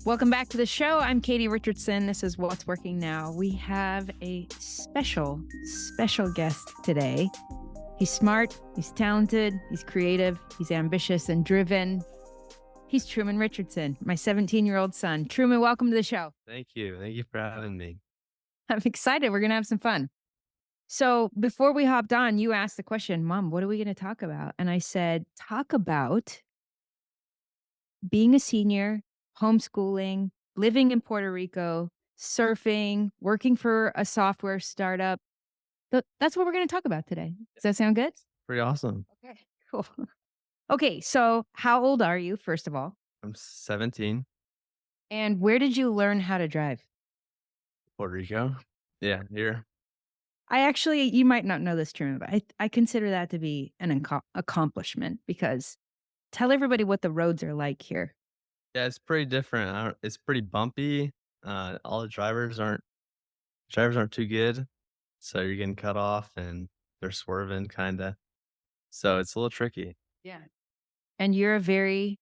Welcome back to the show. I'm Katie Richardson. This is What's Working Now. We have a special guest today. He's smart, he's talented, he's creative, he's ambitious and driven. He's Truman Richardson, my 17-year-old son. Truman, welcome to the show. Thank you. Thank you for having me. I'm excited. We're going to have some fun. So before we hopped on, you asked the question, Mom, what are we going to talk about? And I said, talk about being a senior, homeschooling, living in Puerto Rico, surfing, working for a software startup. That's what we're going to talk about today. Does that sound good? Pretty awesome. Okay, cool. Okay, so how old are you, first of all? I'm 17, And where did you learn how to drive? Puerto Rico. Yeah, here. You might not know this, Truman, but I consider that to be an accomplishment because tell everybody what the roads are like here. Yeah, it's pretty different. It's pretty bumpy. All the drivers aren't too good, so you're getting cut off and they're swerving kind of. So it's a little tricky. Yeah. And you're a very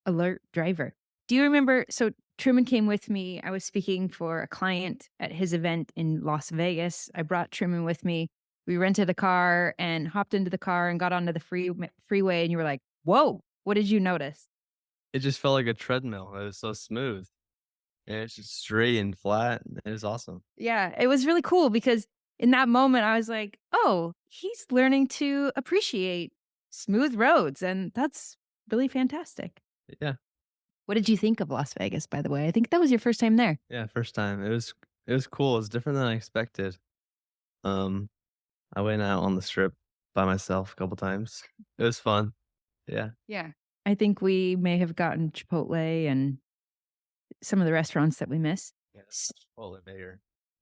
alert driver. Do you remember? So Truman came with me. I was speaking for a client at his event in Las Vegas. I brought Truman with me. We rented a car and hopped into the car and got onto the freeway. And you were like, "Whoa, what did you notice?" It just felt like a treadmill. It was so smooth and it's just straight and flat. It was awesome. Yeah, it was really cool because in that moment I was like, "Oh, he's learning to appreciate smooth roads." And that's really fantastic. Yeah, What did you think of Las Vegas, by the way? I think that was your first time there. yeah. First time. It was cool. It was different than I expected. Um, I went out on the strip by myself a couple times. It was fun. Yeah. Yeah. I think we may have gotten Chipotle and some of the restaurants that we miss. Yeah, S Chipotle mayor.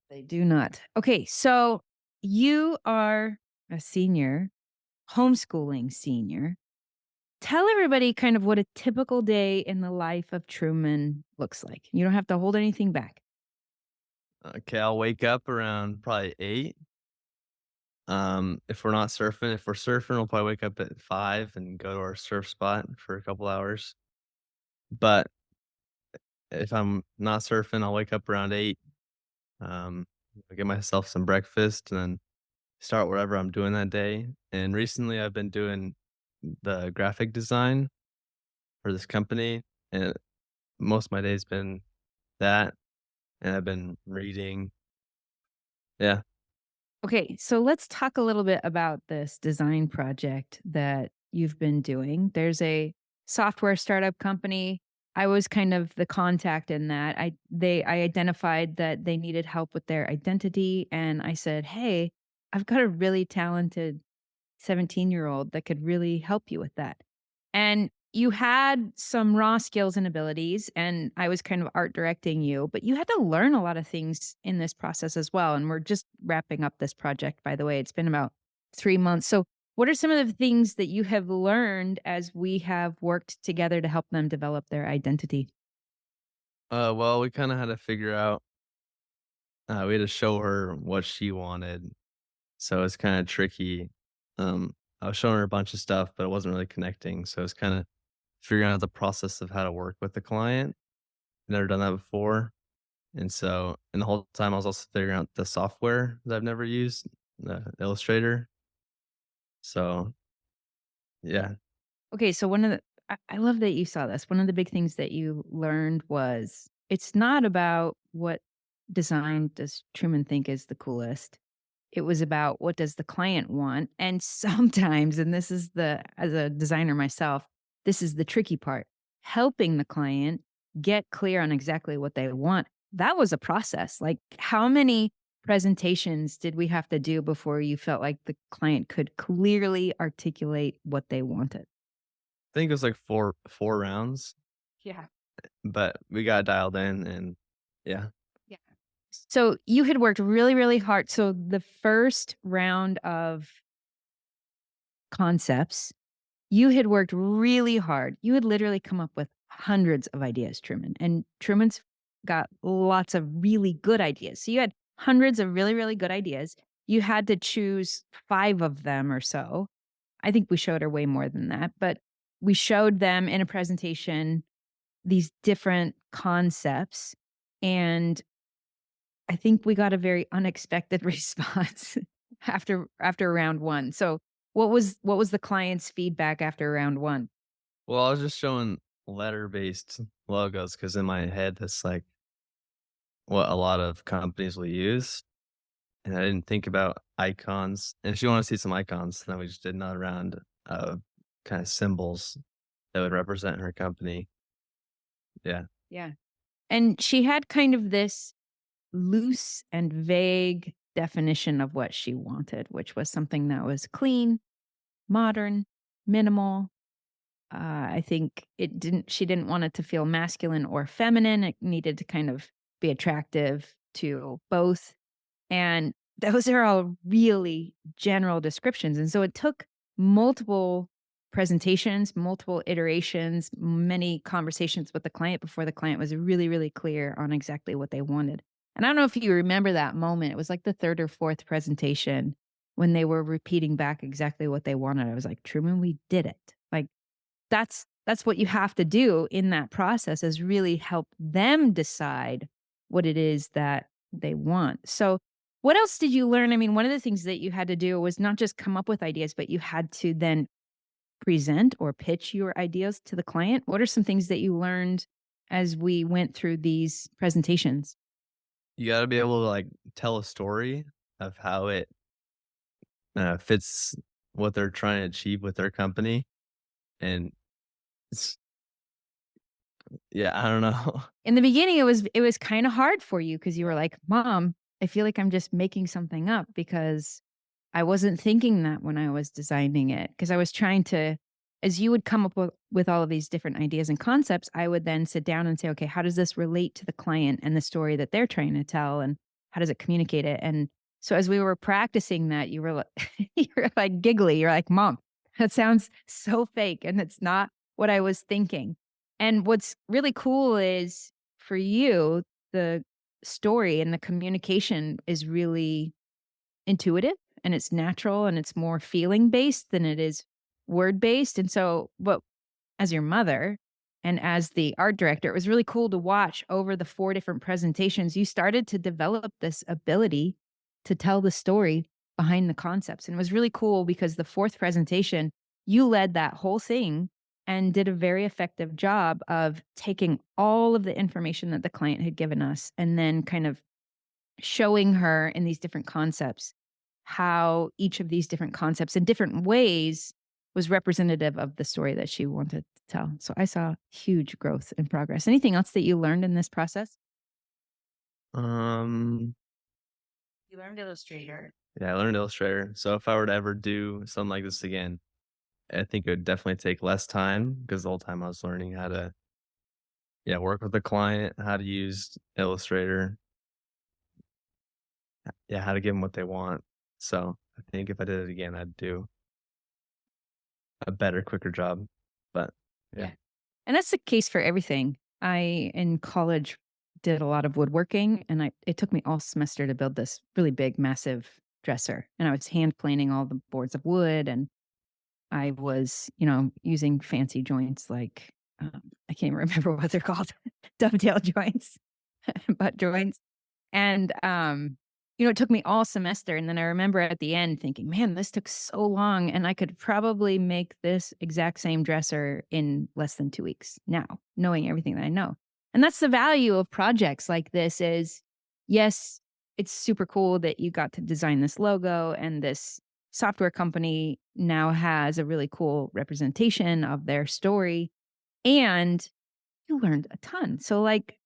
They do not. Okay, so you are a senior, homeschooling senior. Tell everybody kind of what a typical day in the life of Truman looks like. You don't have to hold anything back. Okay, I'll wake up around probably 8. If we're surfing, we'll probably wake up at 5 and go to our surf spot for a couple hours. But if I'm not surfing, I'll wake up around 8, um, get myself some breakfast, and then start whatever I'm doing that day. And recently, I've been doing the graphic design for this company, and most of my day's been that, and I've been reading. Yeah. Okay, so let's talk a little bit about this design project that you've been doing. There's a software startup company. I was kind of the contact in that. I identified that they needed help with their identity and I said, "Hey, I've got a really talented 17-year-old that could really help you with that." And you had some raw skills and abilities, and I was kind of art directing you, but you had to learn a lot of things in this process as well. And we're just wrapping up this project, by the way. It's been about 3 months. So, what are some of the things that you have learned as we have worked together to help them develop their identity? Well, we kinda had to figure out we had to show her what she wanted, so it's kinda tricky. I was showing her a bunch of stuff, but it wasn't really connecting, so it's kinda figuring out the process of how to work with the client. Never done that before, and the whole time I was also figuring out the software that I've never used, the Illustrator. So, yeah. Okay, so I love that you saw this. One of the big things that you learned was it's not about what design does Truman think is the coolest. It was about what does the client want. And sometimes, and this is as a designer myself, this is the tricky part, helping the client get clear on exactly what they want. That was a process. Like, how many presentations did we have to do before you felt like the client could clearly articulate what they wanted? I think it was like four rounds, Yeah. but we got dialed in and yeah. Yeah. So you had worked really, really hard. So the first round of concepts, you had worked really hard. You had literally come up with hundreds of ideas, Truman. And Truman's got lots of really good ideas. So you had hundreds of really, really good ideas. You had to choose five of them or so. I think we showed her way more than that, but we showed them in a presentation these different concepts, and I think we got a very unexpected response after round 1. So, what was the client's feedback after round 1? Well, I was just showing letter-based logos because in my head, that's, like, what a lot of companies will use, and I didn't think about icons, and if she wanted to see some icons, then we just did another round of kinda symbols that would represent her company. Yeah. Yeah. And she had kind of this loose and vague definition of what she wanted, which was something that was clean, modern, minimal. I think she didn't want it to feel masculine or feminine. It needed to kind of be attractive to both. And those are all really general descriptions. And so it took multiple presentations, multiple iterations, many conversations with the client before the client was really, really clear on exactly what they wanted. And I don't know if you remember that moment. It was like the third or fourth presentation when they were repeating back exactly what they wanted. I was like, Truman, we did it. Like, that's what you have to do in that process, is really help them decide what it is that they want. So, what else did you learn? I mean, one of the things that you had to do was not just come up with ideas, but you had to then present or pitch your ideas to the client. What are some things that you learned as we went through these presentations? You gotta be able to, like, tell a story of how it, fits what they're trying to achieve with their company, and it's yeah, I don't know. In the beginning, it was kinda hard for you because you were like, "Mom, I feel like I'm just making something up because I wasn't thinking that when I was designing it, because I was trying to." As you would come up with all of these different ideas and concepts, I would then sit down and say, "Okay, how does this relate to the client and the story that they're trying to tell, and how does it communicate it?" And so as we were practicing that, you were you were like giggly. You're like, "Mom, that sounds so fake, and it's not what I was thinking." And what's really cool is for you, the story and the communication is really intuitive and it's natural and it's more feeling based than it is word based. And so, but as your mother and as the art director, it was really cool to watch over the 4 different presentations. You started to develop this ability to tell the story behind the concepts. And it was really cool because the 4th presentation, you led that whole thing and did a very effective job of taking all of the information that the client had given us and then kind of showing her in these different concepts how each of these different concepts in different ways was representative of the story that she wanted to tell. So I saw huge growth and progress. Anything else that you learned in this process? Um, You learned Illustrator. yeah, I learned Illustrator, so if I were to ever do something like this again, I think it would definitely take less time because the whole time I was learning how to, yeah, work with the client, how to use Illustrator, yeah, how to give them what they want. So, I think if I did it again, I'd do a better, quicker job, but yeah. Yeah. And that's the case for everything. I, in college, did a lot of woodworking, and it took me all semester to build this really big, massive dresser. And I was hand planing all the boards of wood, and I was, using fancy joints like, I can't even remember what they're called, dovetail joints, butt joints. And, it took me all semester, and then I remember at the end thinking, "Man, this took so long, and I could probably make this exact same dresser in less than 2 weeks now, knowing everything that I know." And that's the value of projects like this is, yes, it's super cool that you got to design this logo, and this software company now has a really cool representation of their story, and you learned a ton. So, like,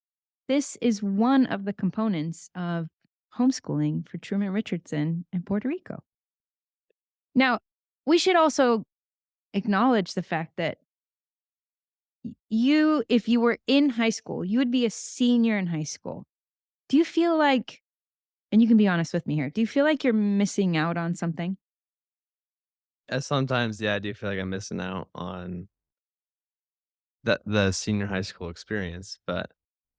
this is one of the components of homeschooling for Truman Richardson in Puerto Rico. Now, we should also acknowledge the fact that if you were in high school, you would be a senior in high school. Do you feel like, and you can be honest with me here, do you feel like you're missing out on something? Sometimes, yeah, I do feel like I'm missing out on the senior high school experience, but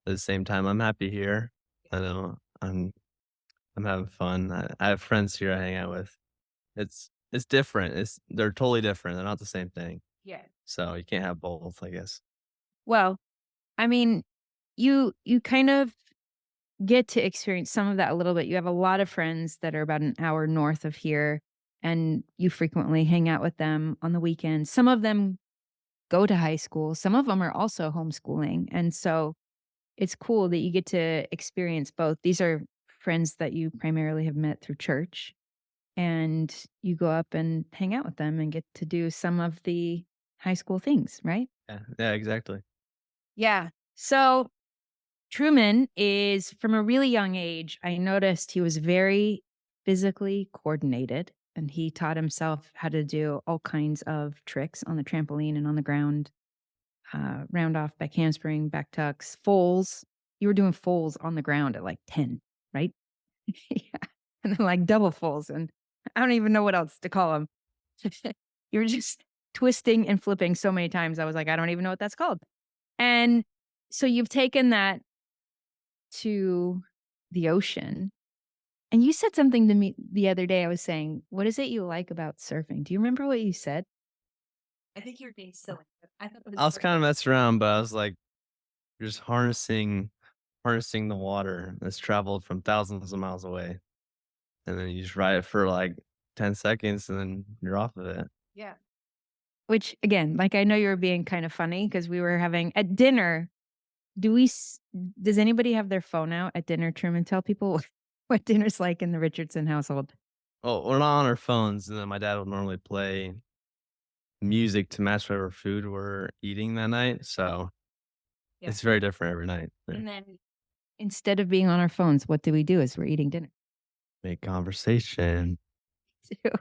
at the same time, I'm happy here. I know I'm having fun. I have friends here I hang out with. It's different. They're totally different. They're not the same thing. Yeah. So you can't have both, I guess. Well, I mean, you kind of get to experience some of that a little bit. You have a lot of friends that are about an hour north of here, and you frequently hang out with them on the weekends. Some of them go to high school, some of them are also homeschooling, and so it's cool that you get to experience both. These are friends that you primarily have met through church, and you go up and hang out with them and get to do some of the high school things, right? Yeah, yeah, exactly. Yeah. So Truman is from a really young age. I noticed he was very physically coordinated and he taught himself how to do all kinds of tricks on the trampoline and on the ground, round off, back handspring, back tucks, foals. You were doing foals on the ground at like 10, right? Yeah. And then like double foals. And I don't even know what else to call them. You were just twisting and flipping so many times. I was like, I don't even know what that's called. And so you've taken that to the ocean. And you said something to me the other day. I was saying, "What is it you like about surfing?" Do you remember what you said? I think you were being silly, but I thought it was I was so kinda good. messing around, but I was like, you're just harnessing the water that's traveled from thousands of miles away, and then you just ride it for, like, 10 seconds, and then you're off of it. Yeah. Which again, like I know you were being kind of funny because we were having at dinner. Do we s does anybody have their phone out at dinner, Truman? Tell people what dinner's like in the Richardson household. Well, we're not on our phones, and then my dad will normally play music to match whatever food we're eating that night, so Yeah. it's very different every night. Yeah. And then instead of being on our phones, what do we do as we're eating dinner? Make conversation. Do.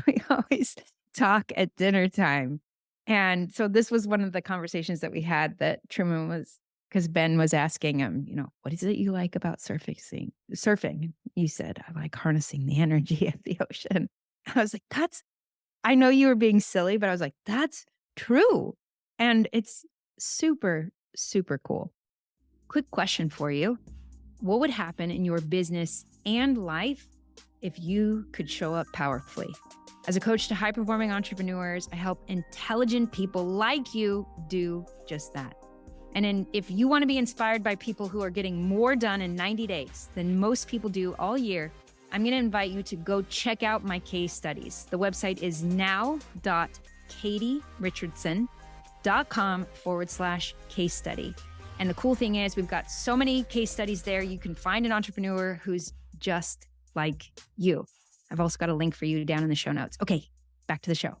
We always talk at dinner time. And so this was one of the conversations that we had that Truman was because Ben was asking him, what is it you like about surfing? You said, I like harnessing the energy of the ocean. I was like, I know you were being silly, but I was like, that's true. And it's super, super cool. Quick question for you. What would happen in your business and life if you could show up powerfully? As a coach to high performing entrepreneurs, I help intelligent people like you do just that. If you want to be inspired by people who are getting more done in 90 days than most people do all year, I'm going to invite you to go check out my case studies. The website is now.katierichardsson.com/case study. And the cool thing is, we've got so many case studies there. You can find an entrepreneur who's just like you. I've also got a link for you down in the show notes. Okay, back to the show.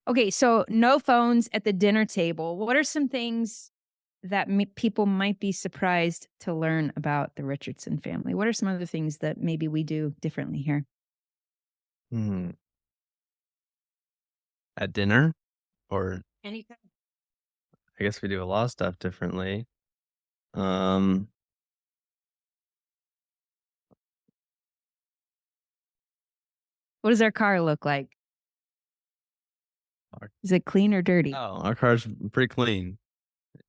Okay, so no phones at the dinner table. What are some things that people might be surprised to learn about the Richardson family? What are some other things that maybe we do differently here? Hmm. At dinner? Or Anything. I guess we do a lot of stuff differently. Um, What does our car look like? our Is it clean or dirty? our car's pretty clean.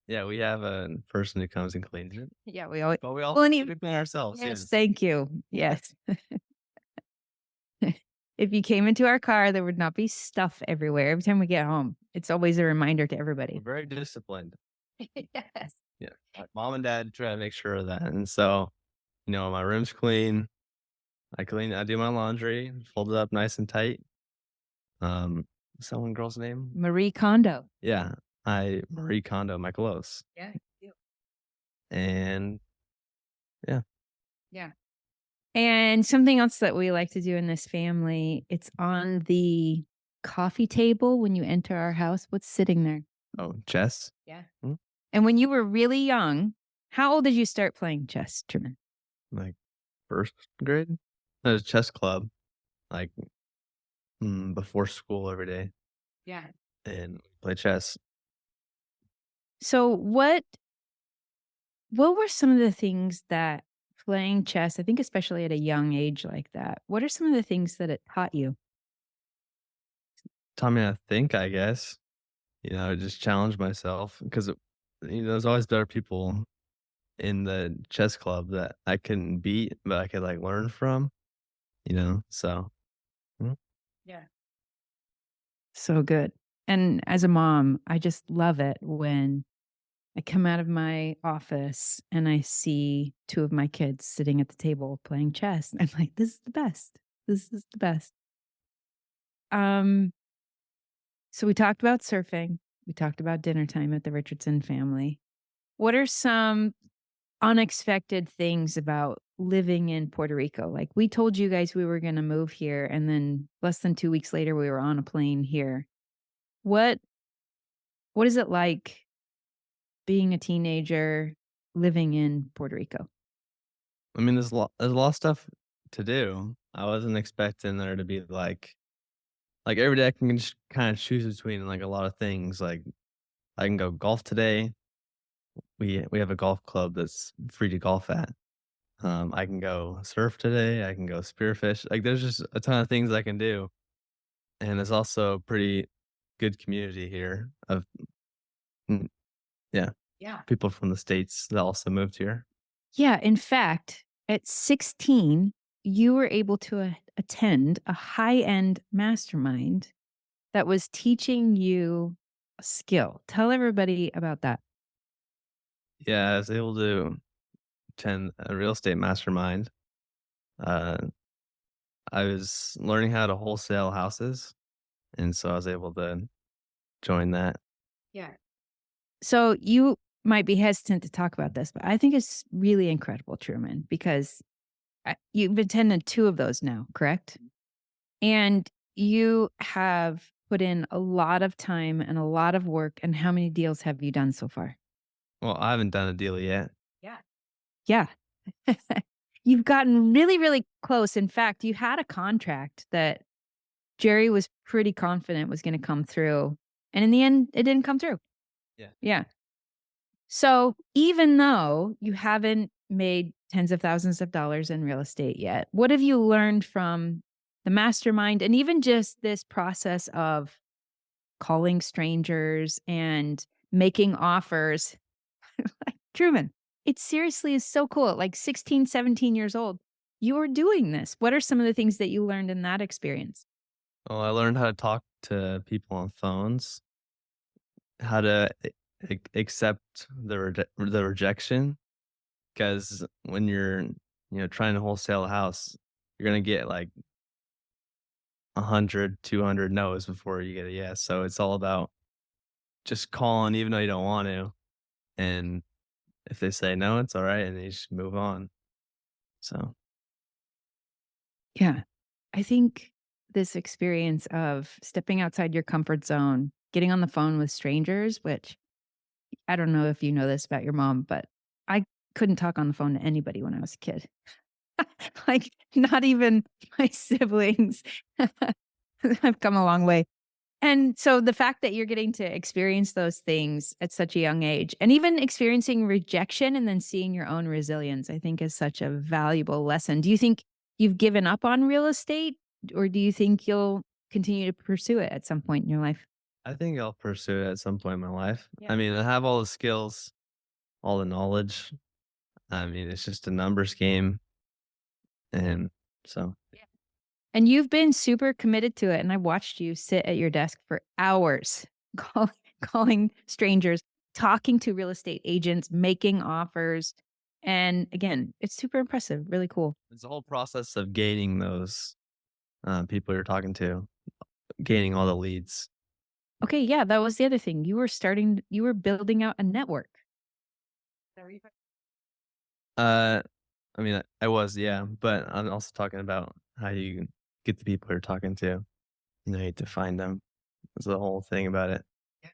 Yeah, we have a person who comes and cleans it, Yeah, we always. but Well, we clean ourselves, yes, yes. thank you. Yes. If you came into our car, there would not be stuff everywhere every time we get home. It's always a reminder to We're everybody. very disciplined. Yes. Yeah, my mom and dad try to make sure of that, and so, my room's clean, I do my laundry, fold it up nice and tight. Um, what's that one girl's name? Marie Kondo. Yeah, I Marie Kondo my clothes, Yeah, you do. and yeah. Yeah. And something else that we like to do in this family, it's on the coffee table when you enter our house. What's sitting there? Oh, chess? Yeah. Mm, And when you were really young, how old did you start playing chess, Truman? like, 1st grade? There's a chess club, like, before school every day, Yeah. and play chess. So what were some of the things that playing chess, I think especially at a young age like that, what are some of the things that it taught you? Taught me how to think, I guess. Just challenge myself because, there's always better people in the chess club that I couldn't beat, but I could, like, learn from, so, mm, Yeah. So good. And as a mom, I just love it when I come out of my office and I see 2 of my kids sitting at the table playing chess. I'm like, "This is the best. This is the best." Um, so we talked about surfing. We talked about dinner time at the Richardson family. What are some unexpected things about living in Puerto Rico? Like, we told you guys we were gonna move here, and then less than 2 weeks later, we were on a plane here. What what is it like being a teenager living in Puerto Rico? I mean, there's a lot of stuff to do. I wasn't expecting there to be, like, every day I can just kinda choose between, like, a lot of things, like, I can go golf today. We have a golf club that's free to golf at. I can go surf today, I can go spearfish, like, there's just a ton of things I can do, and there's also a pretty good community here of mm, yeah, Yeah. people from the States that also moved here. Yeah, in fact, at 16, you were able to attend a high-end mastermind that was teaching you a skill. Tell everybody about that. Yeah, I was able to attend a real estate mastermind. Uh, I was learning how to wholesale houses, and so I was able to join that. Yeah. So you might be hesitant to talk about this, but I think it's really incredible, Truman, because you've attended 2 of those now, correct? And you have put in a lot of time and a lot of work, and how many deals have you done so far? Well, I haven't done a deal yet. Yeah. Yeah. You've gotten really, really close. In fact, you had a contract that Jerry was pretty confident was gonna come through, and in the end, it didn't come through. Yeah. Yeah. So, even though you haven't made tens of thousands of dollars in real estate yet, what have you learned from the mastermind and even just this process of calling strangers and making offers? Like, Truman, it seriously is so cool. At like 16, 17 years old, you were doing this. What are some of the things that you learned in that experience? Well, I learned how to talk to people on phones, how to accept the rejection, because when you're, trying to wholesale a house, you're gonna get, like, 100, 200 no's before you get a yes, so it's all about just calling even though you don't want to, and if they say no, it's alright, and you just move on, so Yeah. I think this experience of stepping outside your comfort zone, getting on the phone with strangers, which I don't know if you know this about your mom, but I couldn't talk on the phone to anybody when I was a kid. Like, not even my siblings. I've come a long way. And so the fact that you're getting to experience those things at such a young age and even experiencing rejection and then seeing your own resilience, I think is such a valuable lesson. Do you think you've given up on real estate or do you think you'll continue to pursue it at some point in your life? I think I'll pursue it at some point in my life. Yeah. I mean, I have all the skills, all the knowledge. I mean, it's just a numbers game, and so Yeah. And you've been super committed to it. And I watched you sit at your desk for hours, calling strangers, talking to real estate agents, making offers. And again, it's super impressive, really cool. it's the whole process of gaining those, people you're talking to, gaining all the leads. Okay, yeah, that was the other thing. You were building out a network. Is that what you Uh, I mean, I was, yeah, but I'm also talking about how you get the people you're talking to. You need to find them. That's the whole thing about it. Yeah.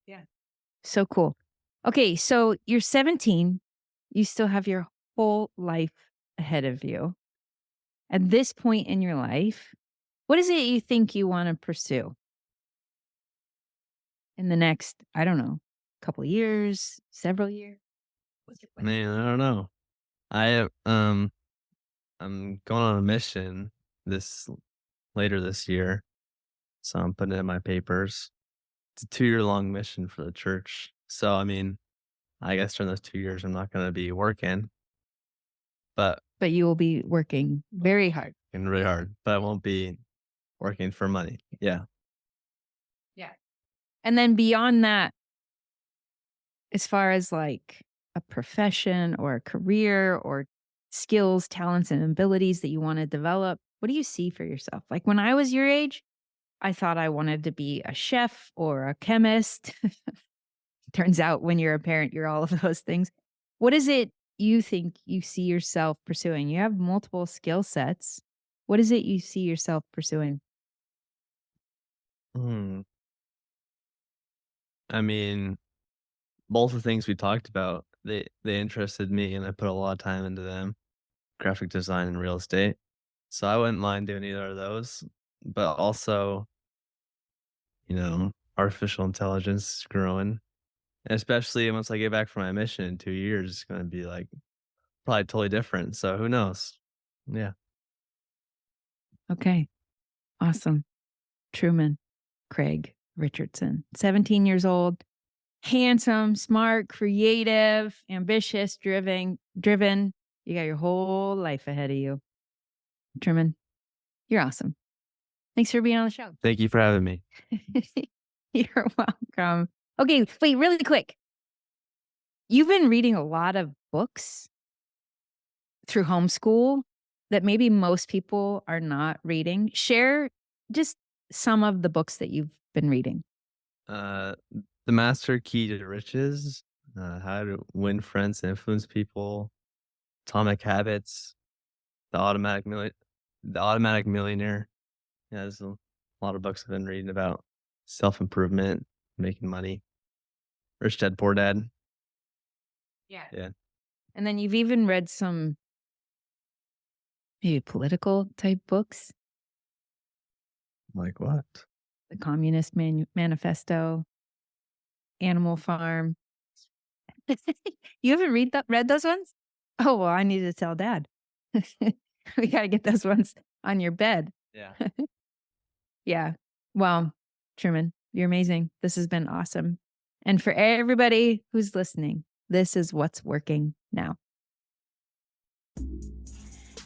Yeah. So cool. Okay, so you're 17. You still have your whole life ahead of you. At this point in your life, what is it you think you want to pursue in the next, I don't know, couple years, several years? What's your plan? Man, I don't know. I, I'm going on a mission this later this year, so I'm putting in my papers. It's a 2-year long mission for the church. So, I mean, I guess during those 2 years, I'm not gonna be working, but But you will be working very hard. working really hard, but I won't be working for money. Yeah. Yeah. And then beyond that, as far as like a profession or a career or skills, talents, and abilities that you want to develop? What do you see for yourself? Like when I was your age, I thought I wanted to be a chef or a chemist. Turns out when you're a parent, you're all of those things. What is it you think you see yourself pursuing? You have multiple skill sets. What is it you see yourself pursuing? Hmm. I mean, both the things we talked about, they interested me, and I put a lot of time into them, graphic design and real estate. So I wouldn't mind doing either of those, but also, artificial intelligence is growing, especially once I get back from my mission in 2 years, it's gonna be, like, probably totally different, so who knows? Yeah. Okay, awesome. Truman Craig Richardson, 17 years old, handsome, smart, creative, ambitious, driven. You got your whole life ahead of you. Truman, you're awesome. Thanks for being on the show. Thank you for having me. You're welcome. Okay, wait, really quick. You've been reading a lot of books through homeschool that maybe most people are not reading. Share just some of the books that you've been reading. Uh, The Master Key to Riches, How to Win Friends and Influence People, Atomic Habits, The Automatic Milli The Automatic Millionaire. Yeah, there's a lot of books I've been reading about self-improvement, making money. Rich Dad, Poor Dad. Yeah. Yeah. And then you've even read some maybe political type books, Like what? the Communist Manifesto, Animal Farm. You haven't read those ones? Oh, well, I need to tell dad. We got to get those ones on your bed. Yeah. Yeah. Well, Truman, you're amazing. This has been awesome. And for everybody who's listening, this is what's working now.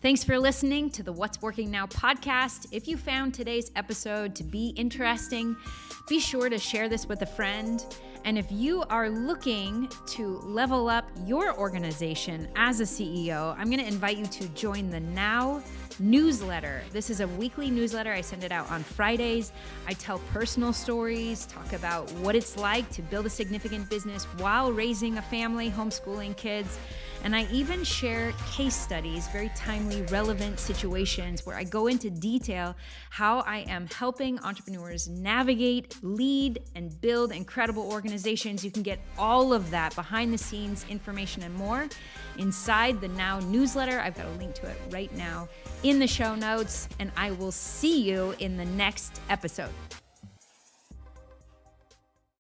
Thanks for listening to the What's Working Now podcast. If you found today's episode to be interesting, be sure to share this with a friend. And if you are looking to level up your organization as a CEO, I'm going to invite you to join the Now newsletter. This is a weekly newsletter. I send it out on Fridays. I tell personal stories, talk about what it's like to build a significant business while raising a family, homeschooling kids. And I even share case studies, very timely, relevant situations where I go into detail how I am helping entrepreneurs navigate, lead, and build incredible organizations. You can get all of that behind the scenes information and more inside the Now newsletter. I've got a link to it right now in the show notes, and I will see you in the next episode.